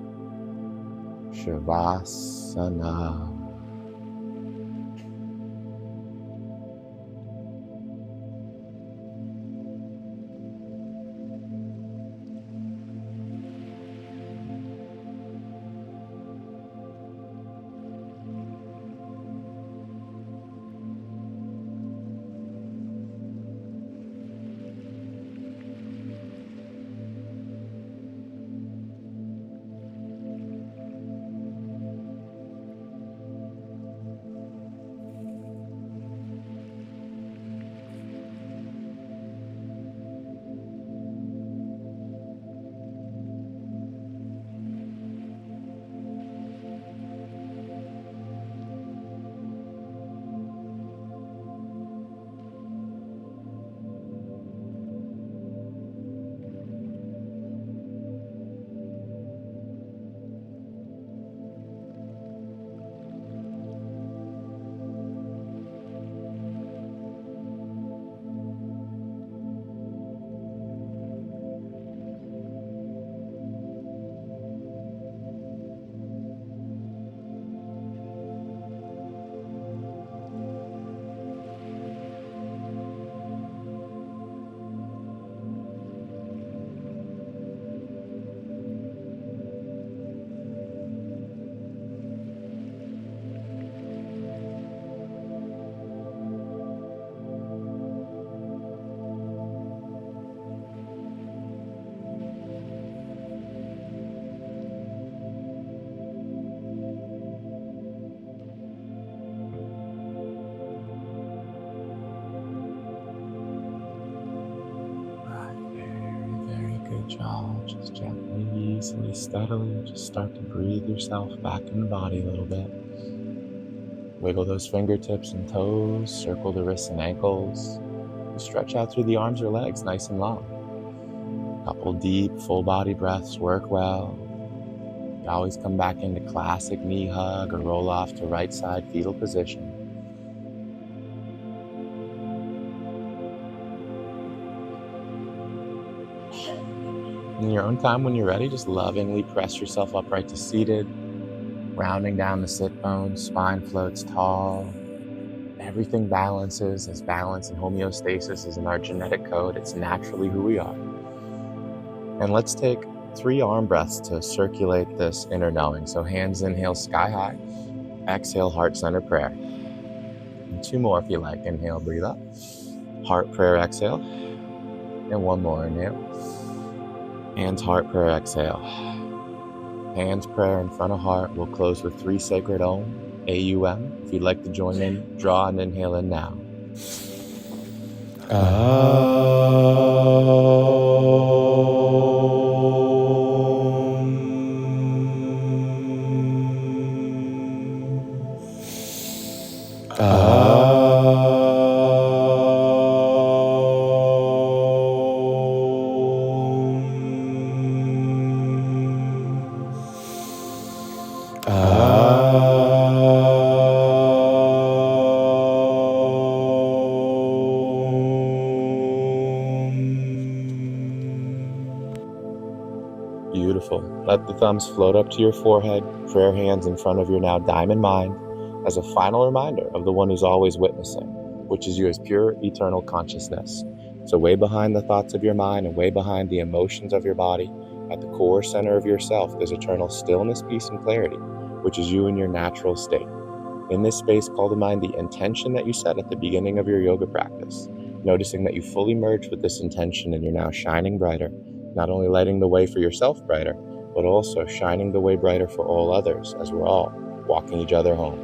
Shavasana. Just gently, easily, steadily, just start to breathe yourself back in the body a little bit. Wiggle those fingertips and toes, circle the wrists and ankles. You stretch out through the arms or legs nice and long. Couple deep, full body breaths work well. You always come back into classic knee hug or roll off to right side fetal position. In your own time, when you're ready, just lovingly press yourself upright to seated, rounding down the sit bones, spine floats tall. Everything balances, as balance and homeostasis is in our genetic code. It's naturally who we are. And let's take 3 arm breaths to circulate this inner knowing. So hands inhale sky high, exhale heart center prayer. And 2 more if you like. Inhale, breathe up. Heart prayer, exhale. And 1 more, inhale. Hands, heart prayer, exhale. Hands, prayer in front of heart. We'll close with 3 sacred Om, AUM. If you'd like to join in, draw an inhale in now. Beautiful. Let the thumbs float up to your forehead, prayer hands in front of your now diamond mind, as a final reminder of the one who's always witnessing, which is you as pure eternal consciousness. So way behind the thoughts of your mind and way behind the emotions of your body, at the core center of yourself, there's eternal stillness, peace, and clarity, which is you in your natural state. In this space, call to mind the intention that you set at the beginning of your yoga practice, noticing that you fully merge with this intention and you're now shining brighter, not only lighting the way for yourself brighter, but also shining the way brighter for all others as we're all walking each other home.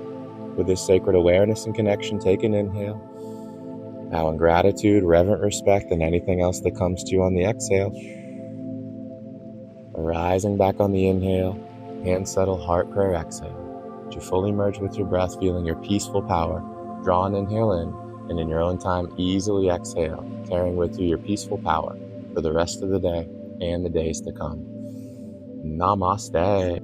With this sacred awareness and connection, take an inhale. Now in gratitude, reverent respect, and anything else that comes to you on the exhale. Rising back on the inhale, hand settle, heart prayer, exhale. As you fully merge with your breath, feeling your peaceful power, draw an inhale in, and in your own time, easily exhale, carrying with you your peaceful power for the rest of the day and the days to come. Namaste.